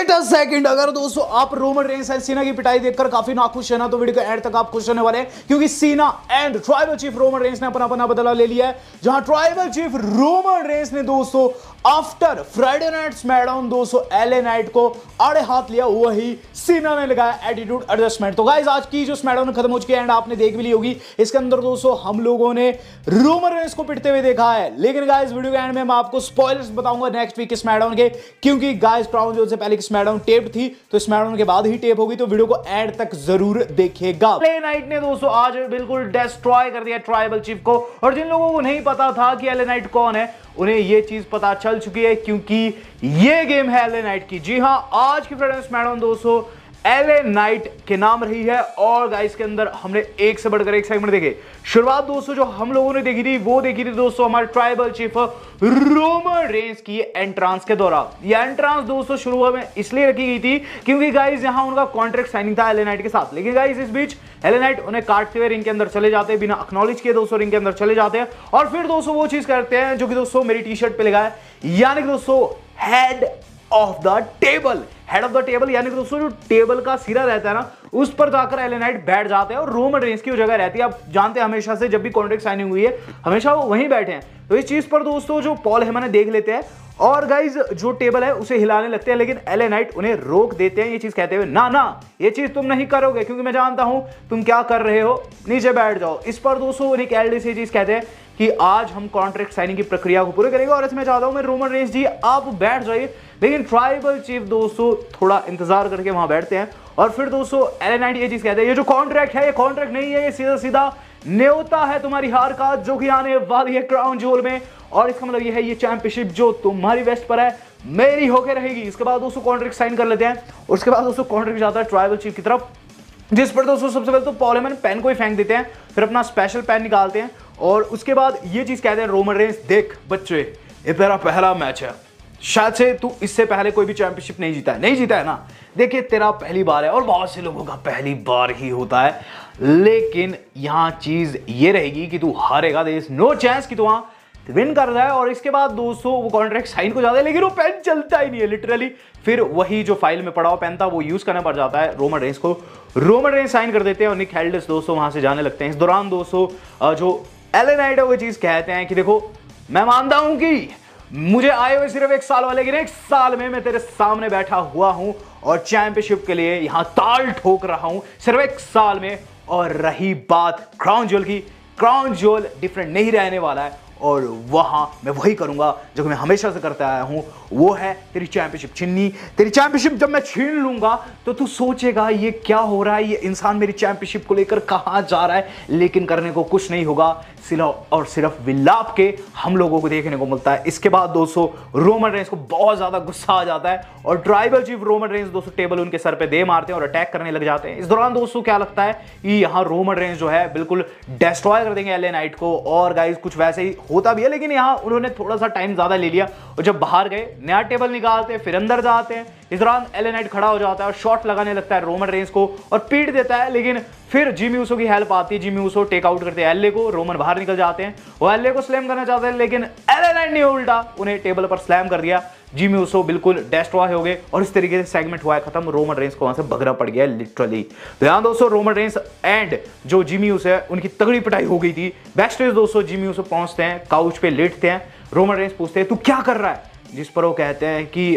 Wait a second, अगर दोस्तों आप रोमन रेंस एंड सीना की पिटाई देखकर काफी नाखुश है ना, तो वीडियो के एंड तक आप खुश होने वाले हैं, क्योंकि सीना and tribal chief Roman Reigns ने अपना बदला ले लिया है। जहां ट्राइबल चीफ रोमन रेंस ने दोस्तों आफ्टर फ्राइडे नाइट स्मैकडाउन दोस्तों एलए नाइट को आड़े हाथ लिया, वही सीना ने लगाया एटीट्यूड एडजस्टमेंट। तो गाइस आज की जो स्मैकडाउन खत्म हो चुकी है एंड आपने देख भी ली होगी, इसके अंदर दोस्तों हम लोगों ने रोमन रेंस को पिटते हुए देखा है। लेकिन गाइस वीडियो के एंड में मैं आपको स्पॉयलर्स बताऊंगा नेक्स्ट वीक के स्मैकडाउन के, क्योंकि गाइस क्राउन जोल से पहले की स्मैकडाउन टेप्ड थी, तो स्मैकडाउन के बाद ही टेप होगी, तो वीडियो को एंड तक जरूर देखिएगा। एलए नाइट ने दोस्तों आज बिल्कुल डिस्ट्रॉय कर दिया ट्राइबल चीफ को, और जिन लोगों को नहीं पता था कि एलए नाइट कौन है, उन्हें यह चीज पता चल चुकी है, क्योंकि ये गेम है एलए नाइट की। जी हां, आज की फ्राइडे स्मैकडाउन दोस्तों एलए नाइट के नाम रही है। और गाइस के अंदर हमने एक से बढ़कर एक सेगमेंट देखे। शुरुआत दोस्तों जो हम लोगों ने देखी थी वो देखी थी दोस्तों हमारे ट्राइबल चीफ रोमन रेंस की एंट्रांस के दौरान। ये एंट्रांस दोस्तों शुरू में इसलिए रखी गई थी क्योंकि गाइस यहां उनका कॉन्ट्रैक्ट साइनिंग था एलए नाइट के साथ। लेकिन गाइस इस बीच एलए नाइट उन्हें काटते हुए रिंग के अंदर चले जाते हैं, बिना एक्नॉलेज किए दोस्तों रिंग के अंदर चले जाते हैं, और फिर दोस्तों वो चीज करते हैं जो कि दोस्तों मेरी टी शर्ट पे लिखा है, यानी कि दोस्तों head of the table. Head of the table यानी कि दोस्तों जो टेबल का सिरा रहता है ना, उस पर जाकर एलए नाइट बैठ जाते हैं, और रोमन रेंस की वो जगह रहती है। आप जानते हैं हमेशा से जब भी कॉन्ट्रैक्ट साइनिंग हुई है हमेशा वो वहीं बैठे हैं। तो इस चीज पर दोस्तों जो पॉल हेमन देख लेते हैं, और गाइज जो टेबल है उसे हिलाने लगते हैं, लेकिन एलए नाइट उन्हें रोक देते हैं, ये चीज कहते हुए ना ना ये चीज तुम नहीं करोगे, क्योंकि मैं जानता हूं तुम क्या कर रहे हो, नीचे बैठ जाओ। इस पर दोस्तों निक एल्डिस ये चीज कहते हैं कि आज हम कॉन्ट्रैक्ट साइनिंग की प्रक्रिया को पूरे करेंगे, और इसमें चाहता हूं मैं रोमन रेंस जी आप बैठ जाइए। लेकिन ट्राइबल चीफ दोस्तों थोड़ा इंतजार करके वहां बैठते हैं, और फिर दोस्तों एलए नाइट ये चीज कहते हैं ये जो कॉन्ट्रैक्ट है ये कॉन्ट्रैक्ट नहीं है, ये सीधा सीधा न्योता है तुम्हारी हार का, जो कि आने वाली है क्राउन जोल में, और इसका मतलब ये है ये चैंपियनशिप जो तुम्हारी वेस्ट पर है मेरी होकर रहेगी। इसके बाद दोस्तों कॉन्ट्रैक्ट साइन कर लेते हैं, उसके बाद दोस्तों कॉन्ट्रैक्ट जाता है ट्राइबल चीफ की तरफ, जिस पर दोस्तों सबसे पहले तो पॉल हेमन पेन को ही फेंक देते हैं, फिर अपना स्पेशल पेन निकालते हैं, और उसके बाद ये चीज कहते हैं रोमन रेंस देख बच्चे ये तेरा पहला मैच है, शायद से तू इससे पहले कोई भी चैंपियनशिप नहीं जीता है ना, देखिए तेरा पहली बार है, और बहुत से लोगों का पहली बार ही होता है, लेकिन यहां चीज ये रहेगी कि तू हारेगा, देयर इज नो चांस कि तू वहां विन कर रहा है। और इसके बाद दोस्तों वो कॉन्ट्रैक्ट साइन को जाता है, लेकिन वो पेन चलता ही नहीं है लिटरली, फिर वही जो फाइल में पड़ा हुआ पेन था वो यूज करना पड़ जाता है रोमन रेंस को। रोमन रेंस साइन कर देते हैं, और निक एल्डिस दोस्तों वहां से जाने लगते हैं। इस दौरान दोस्तों जो एलए नाइट है वो चीज कहते हैं कि देखो मैं मानता हूं कि मुझे आए हुए सिर्फ एक साल वाले, लेकिन एक साल में मैं तेरे सामने बैठा हुआ हूं और चैंपियनशिप के लिए यहां ताल ठोक रहा हूं सिर्फ एक साल में। और रही बात क्राउन जोल की, क्राउन जोल डिफरेंट नहीं रहने वाला है, और वहां मैं वही करूंगा जो मैं हमेशा से करता आया हूं, वो है तेरी चैंपियनशिप छीननी। तेरी चैंपियनशिप जब मैं छीन लूंगा तो तू सोचेगा ये क्या हो रहा है, ये इंसान मेरी चैंपियनशिप को लेकर कहां जा रहा है, लेकिन करने को कुछ नहीं होगा, सिर्फ और सिर्फ विलाप के हम लोगों को देखने को मिलता है। इसके बाद दोस्तों रोमन रेंस को बहुत ज्यादा गुस्सा आ जाता है, और ट्राइबल चीफ रोमन रेंस दोस्तों टेबल उनके सर पे दे मारते हैं और अटैक करने लग जाते हैं। इस दौरान दोस्तों क्या लगता है कि यहां रोमन रेंस जो है बिल्कुल डिस्ट्रॉय कर देंगे एलए नाइट को, और गाइस कुछ वैसे ही होता भी है, लेकिन यहां उन्होंने थोड़ा सा टाइम ज्यादा ले लिया, और जब बाहर गए नया टेबल निकालते हैं, फिर अंदर जाते हैं। इस दौरान एलए नाइट खड़ा हो जाता है और शॉट लगाने लगता है रोमन रेंस को और पीट देता है, लेकिन फिर जिमी ऊसो की हेल्प आती है, जिमी ऊसो टेक आउट करते हैं एलए को, रोमन बाहर निकल जाते हैं, वो एलए को स्लैम करना चाहते हैं, लेकिन एलए नाइट ने उल्टा उन्हें टेबल पर स्लैम कर दिया। जिमी ऊसो बिल्कुल डिस्ट्रॉय हो गए, और इस तरीके से सेगमेंट हुआ है खत्म। रोमन रेंस को वहां से भगना पड़ गया लिटरली। तो यहां दोस्तों रोमन रेंस एंड जो जिमी ऊसो है उनकी तगड़ी पिटाई हो गई थी। बैकस्टेज दोस्तों जिमी ऊसो पहुंचते हैं, काउच पे लेटते हैं, रोमन रेंस पूछते हैं तू क्या कर रहा है, जिस पर वो कहते हैं कि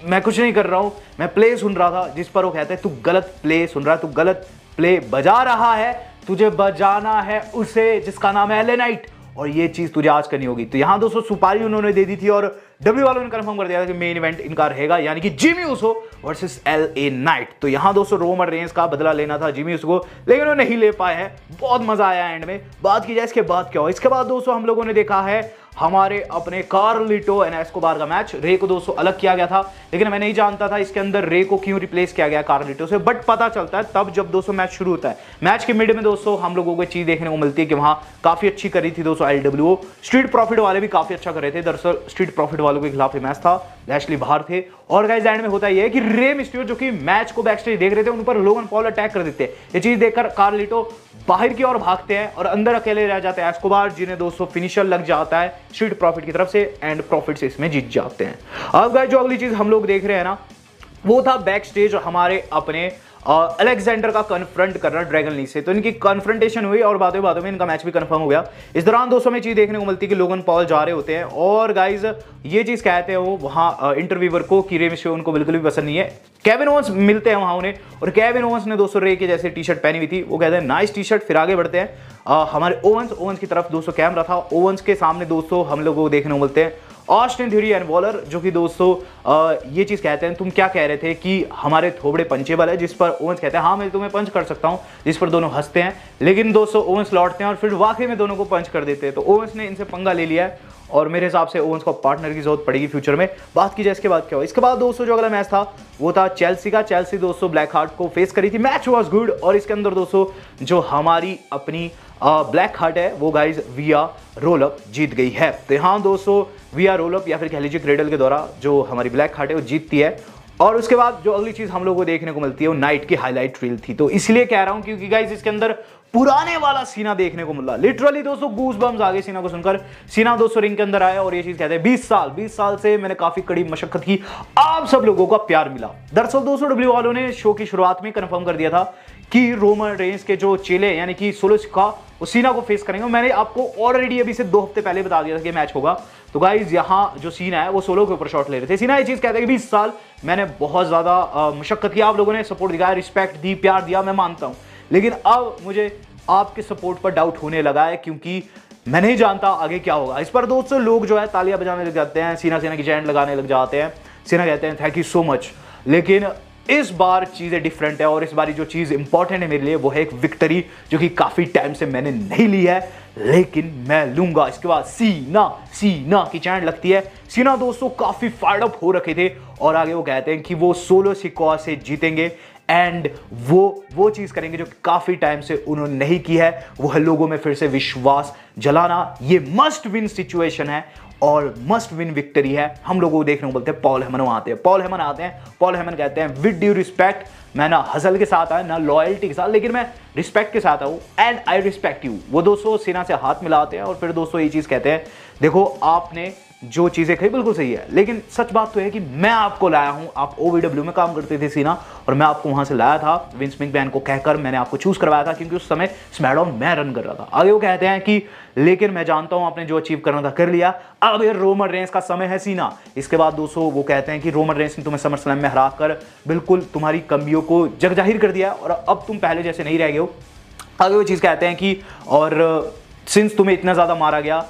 मैं कुछ नहीं कर रहा हूं, मैं प्ले सुन रहा था। जिस पर वो कहते हैं तू गलत प्ले सुन रहा है, तू गलत प्ले बजा रहा है, तुझे बजाना है उसे जिसका नाम है एलए नाइट, और ये चीज तुझे आज करनी होगी। तो यहां दोस्तों सुपारी उन्होंने दे दी थी, और डब्ल्यू वालों ने कंफर्म कर दिया था कि मेन इवेंट इनका रहेगा, यानी कि Jimmy Uso versus LA night. तो यहां दोस्तों रोमन रेंस का बदला लेना था जिमी ऊसो को, लेकिन वो नहीं ले पाए हैं। बहुत मजा आया एंड में। बात की जाए इसके बाद क्या हो, इसके बाद दोस्तों हम लोगों ने देखा है हमारे अपने कार्लिटो एंड एस्कोबार का मैच। रे को दोस्तों अलग किया गया था, लेकिन मैं नहीं जानता था इसके अंदर रे को क्यों रिप्लेस किया गया कार्लिटो से, बट पता चलता है तब जब दोस्तों मैच शुरू होता है। मैच के मिड में दोस्तों हम लोगों को चीज देखने को मिलती है कि वहां काफी अच्छी करी थी दोस्तों एलडब्ल्यूओ, स्ट्रीट प्रॉफिट वाले भी काफी अच्छा कर रहे थे। दरअसल स्ट्रीट प्रॉफिट वालों के खिलाफ मैच था, लैशली बाहर थे, और गाइस एंड में होता यह है कि रे मिस्टीरियो जो कि मैच को बैकस्टेज देख रहे थे उन पर लोगन पॉल अटैक कर देते हैं। ये चीज देखकर कार्लिटो बाहर की ओर भागते हैं और अंदर अकेले रह जाते हैं एस्कोबार, जिन्हें दोस्तों फिनिशर लग जाता है स्ट्रीट प्रॉफिट की तरफ से, एंड प्रॉफिट से इसमें जीत जाते हैं। अब गाइस जो अगली चीज हम लोग देख रहे हैं ना, वो था बैक स्टेज हमारे अपने अलेक्जेंडर का कन्फ्रंट करना ड्रैगन ली से। तो इनकी कन्फ्रंटेशन हुई और बातों बातों में इनका मैच भी कंफर्म हो गया। इस दौरान दोस्तों में चीज देखने को मिलती है कि लोगन पॉल जा रहे होते हैं और गाइज ये चीज कहते हैं वो वहां इंटरव्यूवर को कि रे मिस्टेरियो उनको बिल्कुल भी पसंद नहीं है। केविन ओवंस मिलते हैं वहां उन्हें और केविन ओवंस ने दोस्तों रे के जैसे टी शर्ट पहनी हुई थी। वो कहते हैं नाइस टी शर्ट। फिर आगे बढ़ते हैं हमारे ओवंस की तरफ दोस्तों कैमरा था। ओवंस के सामने दोस्तों हम लोगों को देखने को मिलते हैं ऑस्टिन थ्योरी एंड वॉलर, जो कि दोस्तों ये चीज कहते हैं तुम क्या कह रहे थे कि हमारे थोबड़े पंचेबल है, जिस पर ओवंस कहते हैं हाँ मैं तुम्हें पंच कर सकता हूं, जिस पर दोनों हंसते हैं। लेकिन दोस्तों ओवंस लौटते हैं और फिर वाकई में दोनों को पंच कर देते हैं। तो ओवंस ने इनसे पंगा ले लिया है और मेरे हिसाब से ओवंस को पार्टनर की जरूरत पड़ेगी फ्यूचर में। बात की जाए इसके बाद क्या हुआ, इसके बाद दोस्तों जो अगला मैच था वो था चेल्सी का। चेल्सी दोस्तों ब्लैक हार्ट को फेस करी थी। मैच वाज गुड और इसके अंदर दोस्तों जो हमारी अपनी ब्लैक हार्ट है वो गाइज विया रोल अप जीत गई है। तो यहाँ दोस्तों विया रोल अप या फिर कह लीजिए क्रेडल के द्वारा जो हमारी ब्लैक हार्ट है वो जीतती है। और उसके बाद जो अगली चीज हम लोगों को देखने को मिलती है वो नाइट की हाईलाइट रील थी। तो इसलिए कह रहा हूं क्योंकि गाइज इसके अंदर पुराने वाला सीना देखने को मिला। लिटरली दोस्तों गूस बम्स आ गए सीना को सुनकर। सीना दोस्तों रिंग के अंदर आया और ये चीज कहते हैं 20 साल से मैंने काफी कड़ी मशक्कत की, आप सब लोगों का प्यार मिला। दरअसल दोस्तों डब्ल्यू वालों ने शो की शुरुआत में कंफर्म कर दिया था कि रोमन रेंस के जो चेले यानी कि सोलो सिक्का वो सीना को फेस करेंगे। मैंने आपको ऑलरेडी अभी से 2 हफ्ते पहले बता दिया था कि मैच होगा। तो गाइज यहाँ जो सीना है वो सोलो के ऊपर शॉट ले रहे थे। सीना ये चीज कहते हैं कि 20 साल मैंने बहुत ज्यादा मशक्कत की, आप लोगों ने सपोर्ट दिखाया, रिस्पेक्ट दी, प्यार दिया, मैं मानता हूं। लेकिन अब मुझे आपके सपोर्ट पर डाउट होने लगा है क्योंकि मैं नहीं जानता आगे क्या होगा। इस पर दोस्तों लोग जो है तालियां बजाने लग जाते हैं, सीना की चैंट लगाने लग जाते हैं। सीना कहते हैं थैंक यू सो मच। लेकिन इस बार चीजें डिफरेंट है और इस बार जो चीज इंपॉर्टेंट है मेरे लिए वो है एक विक्ट्री जो कि काफी टाइम से मैंने नहीं ली है, लेकिन मैं लूंगा। इसके बाद सीना की चैंट लगती है। सीना दोस्तों काफी फायर्ड अप हो रखे थे और आगे वो कहते हैं कि वो सोलो सिक्का से जीतेंगे एंड वो चीज करेंगे जो काफी टाइम से उन्होंने नहीं की है, वो है लोगों में फिर से विश्वास जलाना। ये मस्ट विन सिचुएशन है और मस्ट विन विक्ट्री है। हम लोगों को देखने को बोलते हैं पॉल हेमन आते हैं। पॉल हेमन कहते हैं विद ड्यू रिस्पेक्ट, मैं ना हसल के साथ आया ना लॉयल्टी के साथ, लेकिन मैं रिस्पेक्ट के साथ आऊं एंड आई रिस्पेक्ट यू। वो दोस्तों सीना से हाथ मिलाते हैं और फिर दोस्तों ये चीज कहते हैं देखो आपने जो चीजें कही बिल्कुल सही है, लेकिन सच बात तो है कि मैं आपको लाया हूं। आप ओवीडब्ल्यू में काम करते थे सीना और मैं आपको वहां से लाया था विंस मैकमैन को कहकर, मैंने आपको चूज करवाया था क्योंकि उस समय स्मैकडाउन मैं रन कर रहा था। आगे वो कहते हैं कि लेकिन मैं जानता हूं आपने जो अचीव करना था कर लिया, अब ये रोमन रेंस का समय है सीना। इसके बाद दोस्तों वो कहते हैं कि रोमन रेंस ने तुम्हें समर स्लैम में हरा कर बिल्कुल तुम्हारी कमियों को जग जाहिर कर दिया और अब तुम पहले जैसे नहीं रह गए हो। आगे वो चीज कहते हैं कि और सिंस तुम्हें इतना ज्यादा मारा गया,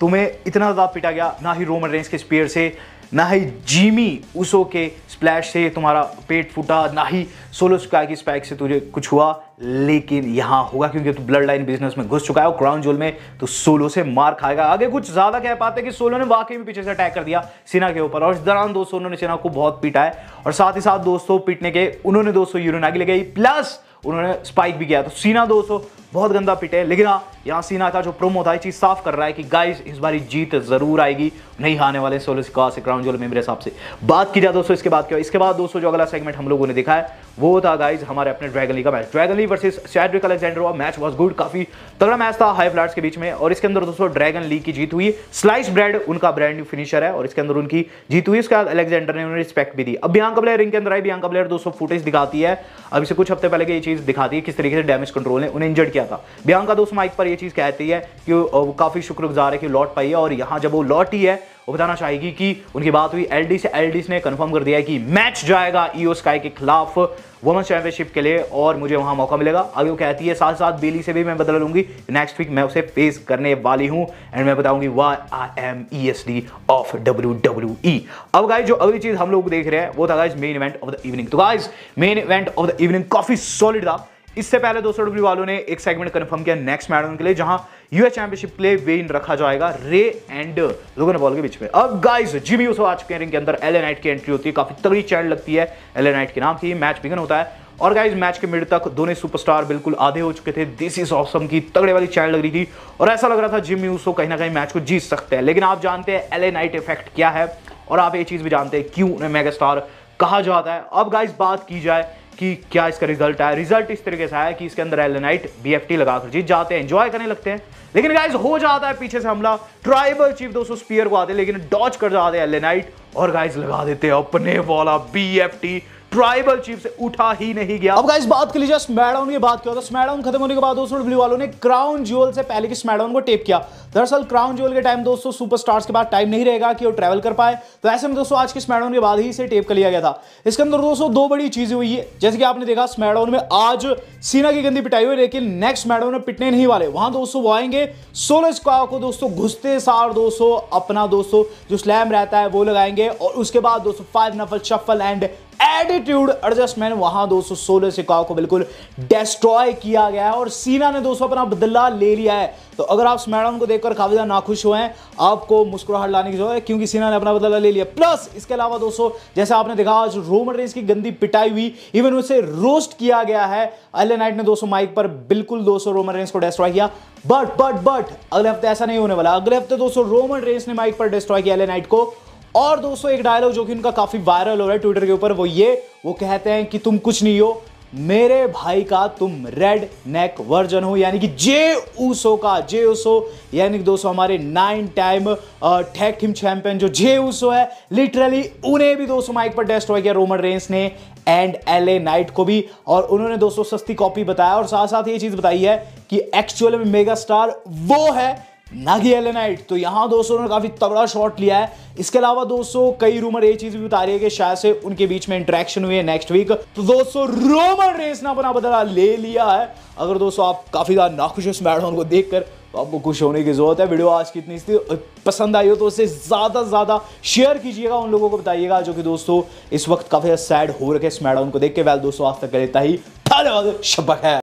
तुम्हें इतना ज्यादा पिटा गया, ना ही रोमन रेंस के स्पीयर से, ना ही जिमी उसो के स्प्लैश से तुम्हारा पेट फूटा, ना ही सोलो स्काई की स्पाइक से तुझे कुछ हुआ, लेकिन यहां होगा क्योंकि तू ब्लड लाइन बिजनेस में घुस चुका है और क्राउन ज्वेल में तो सोलो से मार खाएगा। आगे कुछ ज्यादा कह पाते कि सोलो ने वाकई में पीछे से अटैक कर दिया सीना के ऊपर और इस दौरान दोस्तों उन्होंने सीना को बहुत पीटा है और साथ ही साथ दोस्तों पीटने के उन्होंने दोस्तों यूरोनागी लगाई प्लस उन्होंने स्पाइक भी किया। तो सीना दोस्तों बहुत गंदा पिटे, लेकिन हाँ यहाँ सीना का जो प्रोमो था ये चीज साफ कर रहा है कि गाइस इस बारी जीत जरूर आएगी, नहीं हारने वाले सोलो सिक्का से क्राउन ज्वेल में मेरे हिसाब से। बात की जाए दोस्तों इसके बाद क्या, इसके बाद दोस्तों जो अगला सेगमेंट हम लोगों ने देखा है वो था गाइस हमारे अपने ड्रैगन ली का match. Dragon Lee versus Cedric Alexander हुआ। मैच वाज गुड, काफी तगड़ा मैच था हाई फ्लैट्स के बीच में और इसके अंदर दोस्तों ड्रैगन ली की जीत हुई। स्लाइस ब्रेड उनका ब्रांड न्यू फिनिशर है और इसके अंदर उनकी जीत हुई। इसके बाद अलेक्जेंडर ने उन्हें रिस्पेक्ट भी दी। अब बियांका ब्लेयर रिंग के अंदर आई। बियांका ब्लेयर दोस्तों फुटेज दिखाती है अभी से कुछ हफ्ते पहले की ये चीज दिखाती है किस तरीके से डैमेज कंट्रोल ने उन्हें इंजर्ड किया था। बियांका दोस्तों माइक पर ये चीज कहती है कि वो काफी शुक्रगुजार है कि लौट पाई है और यहां जब वो लौटी है वो बताना चाहेगी कि उनकी बात हुई एलडी से। एलडी ने कंफर्म कर दिया है कि मैच जाएगा ईओ स्काई के खिलाफ वुमेन्स चैंपियनशिप के लिए और मुझे वहां मौका मिलेगा। आगे वो कहती है साथ साथ बेली से भी मैं बदला लूंगी, नेक्स्ट वीक मैं उसे फेस करने वाली हूं एंड मैं बताऊंगी why I am ESD of WWE। अब गाइस जो अगली चीज हम लोग देख रहे हैं वो था guys main event of the evening. तो guys main event of the evening काफी सॉलिड था। इससे पहले दोस्तों डब्ल्यू वालों ने एक सेगमेंट कंफर्म किया नेक्स्ट मैच के लिए जहां यूएस चैंपियनशिप के लिए वेन रखा जाएगा रे एंड लोगन पॉल के बीच में। अब गाइस जिमी ऊसो आ चुके हैं रिंग के अंदर। एलए नाइट की एंट्री होती है, काफी तगड़ी चैंट लगती है एलए नाइट के नाम की। मैच बिगन होता है और गाइस मैच के मिड तक दोनों सुपरस्टार बिल्कुल आधे हो चुके थे। दिस इज ऑसम की तगड़े वाली चैंट लग रही थी और ऐसा लग रहा था जिमी ऊसो कहीं ना कहीं मैच को जीत सकते हैं। लेकिन आप जानते हैं एलए नाइट इफेक्ट क्या है और आप ये चीज भी जानते हैं क्यों उन्हें मेगा स्टार कहा जाता है। अब गाइस बात की जाए कि क्या इसका रिजल्ट आया। रिजल्ट इस तरीके से आया कि इसके अंदर एलए नाइट BFT लगाकर जीत जाते हैं, एंजॉय करने लगते हैं। लेकिन गाइस हो जाता है पीछे से हमला, ट्राइबल चीफ दोस्तों स्पीयर को आते हैं लेकिन डॉज कर जाते हैं एलए नाइट और गाइस लगा देते हैं अपने वाला BFT ट्राइबल चीफ से उठा ही नहीं गया। अब गाइस बात कर लीजिए स्मैकडाउन की बात किया तो स्मैकडाउन खत्म होने के बाद दोस्तों डब्ल्यू वालों ने क्राउन ज्वेल से पहले की स्मैकडाउन को टेप किया। दरअसल क्राउन ज्वेल के टाइम दोस्तों सुपरस्टार्स के बाद टाइम नहीं रहेगा कि वो ट्रैवल कर पाए, तो ऐसे में दोस्तों आज के स्मैकडाउन के बाद ही इसे टेप कर लिया गया था। इसके अंदर दोस्तों दो बड़ी चीजें हुई है, जैसे कि आपने देखा स्मैकडाउन में आज सीना की गंदी पिटाई हुई, लेकिन नेक्स्ट स्मैकडाउन में पिटने नहीं वाले। वहां दोस्तों वो आएंगे सोलो स्क्वाड को दोस्तों घुसते सार दोस्तों अपना दोस्तों जो स्लैम रहता है वो लगाएंगे, और उसके बाद दोस्तों 5 नफल शफल एंड एटीट्यूड एडजस्टमेंट वहां दोस्तों सोलो स्क्वाड को बिल्कुल डिस्ट्रॉय किया गया है और सीना ने दोस्तों अपना बदला ले लिया है। तो अगर आप स्मैकडाउन को देखकर काफी ज्यादा नाखुश हुए हैं, आपको मुस्कुराहट लाने की जरूरत है, क्योंकि सीना ने अपना बदला ले लिया। प्लस इसके अलावा दोस्तों जैसा आपने देखा आज रोमन रेंस की गंदी पिटाई हुई, इवन उसे रोस्ट किया गया है। एलए नाइट ने दोस्तों माइक पर बिल्कुल दोस्तों रोमन रेंस को डिस्ट्रॉय किया, बट अगले हफ्ते ऐसा नहीं होने वाला। अगले हफ्ते दोस्तों रोमन रेंस ने माइक पर डिस्ट्रॉय किया एलए नाइट को। और दोस्तों एक डायलॉग जो कि उनका काफी वायरल हो रहा है ट्विटर के ऊपर, वो कहते हैं कि तुम कुछ नहीं हो, मेरे भाई का तुम रेड नेक वर्जन हो, यानी कि जे ऊसो का, जे ऊसो यानी कि दोस्तों हमारे 9 टाइम टैग टीम चैंपियन जो जे ऊसो है, लिटरली उन्हें भी दोस्तों माइक पर डिस्ट्रॉय किया रोमन रेंस ने एंड एलए नाइट को भी। और उन्होंने दोस्तों सस्ती कॉपी बताया और साथ साथ ये चीज बताई है कि एक्चुअल में मेगा स्टार वो है ना कि एलए नाइट। तो यहां दोस्तों ने काफी तगड़ा शॉट लिया है। इसके अलावा दोस्तों कई रूमर ये चीज भी बता रही है कि शायद से उनके बीच में इंटरेक्शन हुई है नेक्स्ट वीक। तो दोस्तों रोमन रेंस ने अपना बदला ले लिया है। अगर दोस्तों आप काफी ज्यादा नाखुश हो स्मैकडाउन को देखकर, तो आपको खुश होने की जरूरत है। वीडियो आज की इतनी थी, पसंद आई हो तो उसे ज्यादा से ज्यादा शेयर कीजिएगा, उन लोगों को बताइएगा जो कि दोस्तों इस वक्त काफी सैड हो रखे स्मैकडाउन को देख के। वेल दोस्तों आज तक कर लेता ही, धन्यवाद, शब्बा खैर।